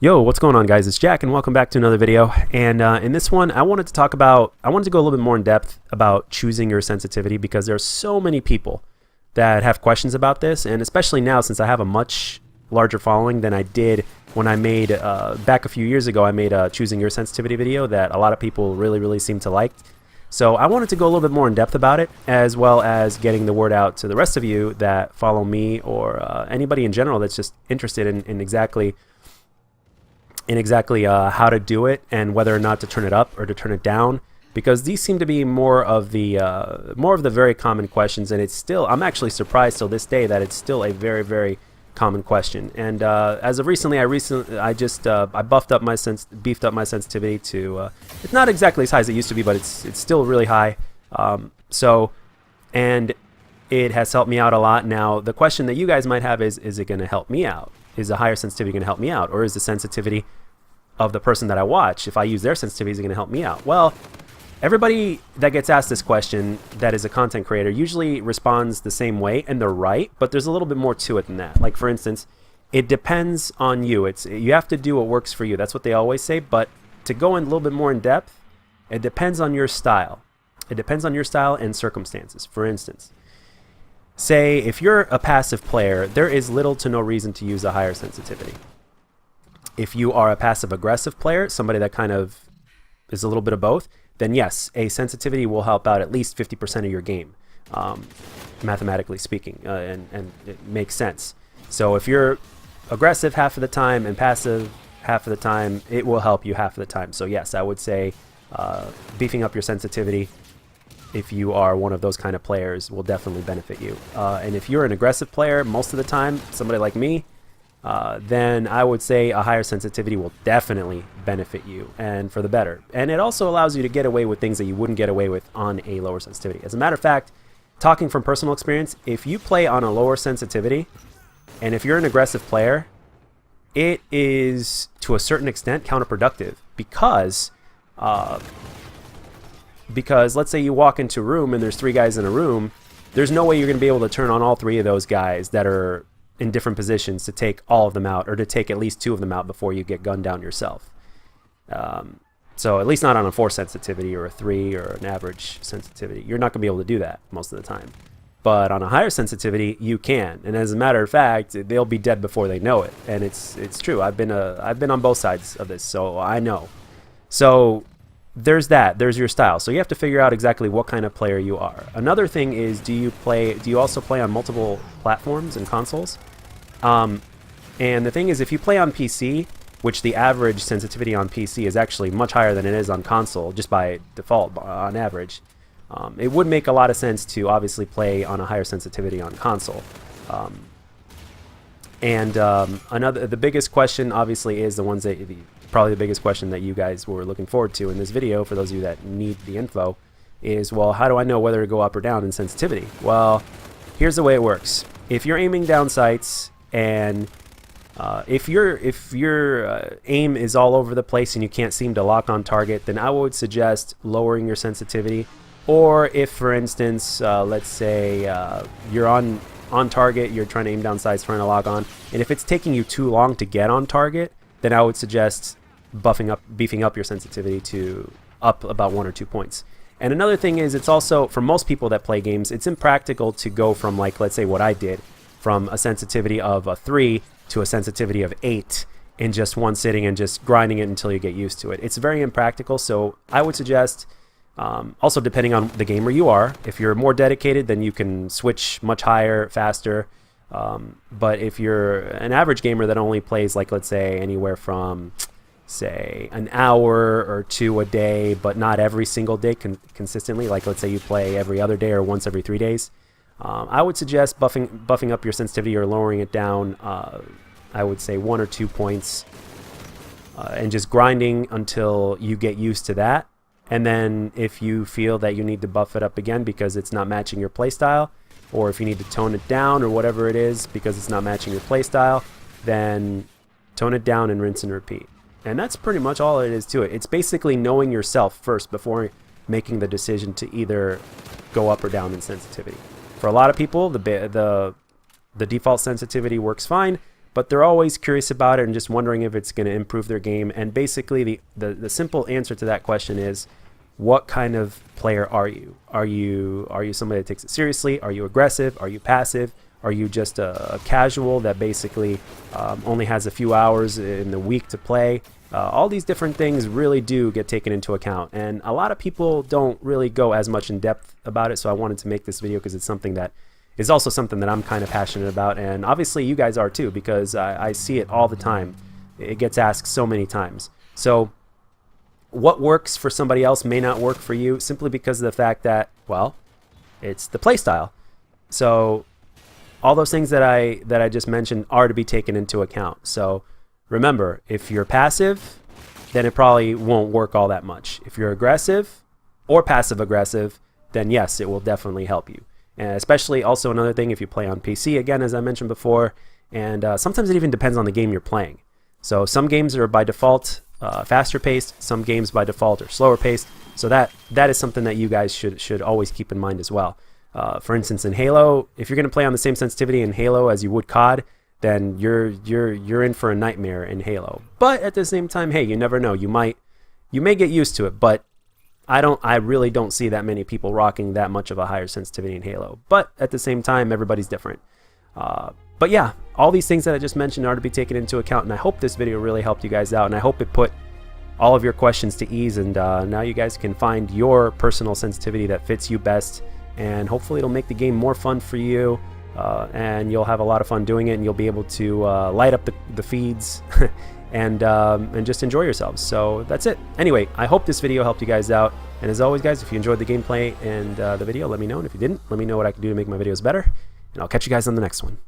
Yo, what's going on, guys? It's Jack, and welcome back to another video. And in this one, I wanted to go a little bit more in depth about choosing your sensitivity, because there are so many people that have questions about this, and especially now since I have a much larger following than I did when I made back a few years ago. I made a choosing your sensitivity video that a lot of people really seem to like. So I wanted to go a little bit more in depth about it, as well as getting the word out to the rest of you that follow me, or anybody in general that's just interested in exactly how to do it and whether or not to turn it up or to turn it down, because these seem to be more of the very common questions. And I'm actually surprised till this day that it's still a very common question. And as of recently, I beefed up my sensitivity to it's not exactly as high as it used to be, but it's still really high. And it has helped me out a lot. Now the question that you guys might have is it going to help me out? Is a higher sensitivity going to help me out? Or is the sensitivity of the person that I watch, if I use their sensitivity, is it going to help me out? Well, everybody that gets asked this question that is a content creator usually responds the same way, and they're right, but there's a little bit more to it than that. Like, for instance, it depends on you. You have to do what works for you. That's what they always say. But to go in a little bit more in depth, it depends on your style. It depends on your style and circumstances. For instance, say if you're a passive player, there is little to no reason to use a higher sensitivity. If you are a passive aggressive player, somebody that kind of is a little bit of both, then yes, a sensitivity will help out at least 50% of your game, mathematically speaking, and it makes sense. So if you're aggressive half of the time and passive half of the time, it will help you half of the time. So yes, I would say beefing up your sensitivity, if you are one of those kind of players, will definitely benefit you. And if you're an aggressive player most of the time, somebody like me, then I would say a higher sensitivity will definitely benefit you, and for the better. And it also allows you to get away with things that you wouldn't get away with on a lower sensitivity. As a matter of fact, talking from personal experience, if you play on a lower sensitivity, and if you're an aggressive player, it is to a certain extent counterproductive, because let's say you walk into a room and there's 3 guys in a room, there's no way you're going to be able to turn on all 3 of those guys that are in different positions to take all of them out, or to take at least 2 of them out before you get gunned down yourself. So at least not on a 4 sensitivity or a 3 or an average sensitivity. You're not going to be able to do that most of the time. But on a higher sensitivity, you can. And as a matter of fact, they'll be dead before they know it. And it's true. I've been on both sides of this, so I know. So there's that. There's your style. So you have to figure out exactly what kind of player you are. Another thing is, do you also play on multiple platforms and consoles? And the thing is, if you play on PC, which the average sensitivity on PC is actually much higher than it is on console, just by default on average, it would make a lot of sense to obviously play on a higher sensitivity on console. The biggest question obviously is probably the biggest question that you guys were looking forward to in this video, for those of you that need the info, is, well, how do I know whether to go up or down in sensitivity? Well, here's the way it works. If you're aiming down sights, and if your aim is all over the place and you can't seem to lock on target, then I would suggest lowering your sensitivity. Or if, for instance, let's say you're on target, you're trying to aim down sights, trying to lock on, and if it's taking you too long to get on target, then I would suggest beefing up your sensitivity to up about 1 or 2 points. And another thing is, it's also, for most people that play games, it's impractical to go from, like, let's say what I did, from a sensitivity of a 3 to a sensitivity of 8 in just one sitting, and just grinding it until you get used to it. It's very impractical. So I would suggest, also depending on the gamer you are, if you're more dedicated, then you can switch much higher, faster. But if you're an average gamer that only plays, like, let's say anywhere from, say, an hour or 2 a day, but not every single day consistently, like, let's say you play every other day or once every 3 days, I would suggest buffing up your sensitivity or lowering it down, I would say 1 or 2 points, and just grinding until you get used to that. And then if you feel that you need to buff it up again because it's not matching your playstyle, or if you need to tone it down or whatever it is because it's not matching your playstyle, then tone it down and rinse and repeat. And that's pretty much all it is to it. It's basically knowing yourself first before making the decision to either go up or down in sensitivity. For a lot of people, the default sensitivity works fine, but they're always curious about it and just wondering if it's going to improve their game. And basically the simple answer to that question is, what kind of player are you? Are you somebody that takes it seriously? Are you aggressive? Are you passive? Are you just a casual that basically only has a few hours in the week to play? All these different things really do get taken into account, and a lot of people don't really go as much in depth about it. So I wanted to make this video because it's something that is also something that I'm kind of passionate about, and obviously you guys are too, because I see it all the time. It gets asked so many times. So what works for somebody else may not work for you, simply because of the fact that, well, it's the play style. So all those things that I just mentioned are to be taken into account. So remember, if you're passive, then it probably won't work all that much. If you're aggressive or passive aggressive, then yes, it will definitely help you. And especially also another thing, if you play on PC, again, as I mentioned before, and sometimes it even depends on the game you're playing. So some games are by default faster paced, some games by default are slower paced. So that is something that you guys should always keep in mind as well. For instance, in Halo, if you're going to play on the same sensitivity in Halo as you would COD, then you're in for a nightmare in Halo. But at the same time, hey, you never know. You may get used to it, but I really don't see that many people rocking that much of a higher sensitivity in Halo. But at the same time, everybody's different. But yeah, all these things that I just mentioned are to be taken into account, and I hope this video really helped you guys out, and I hope it put all of your questions to ease, and now you guys can find your personal sensitivity that fits you best, and hopefully it'll make the game more fun for you, and you'll have a lot of fun doing it, and you'll be able to light up the feeds and just enjoy yourselves. So that's it. Anyway, I hope this video helped you guys out, and as always, guys, if you enjoyed the gameplay and the video, let me know, and if you didn't, let me know what I can do to make my videos better, and I'll catch you guys on the next one.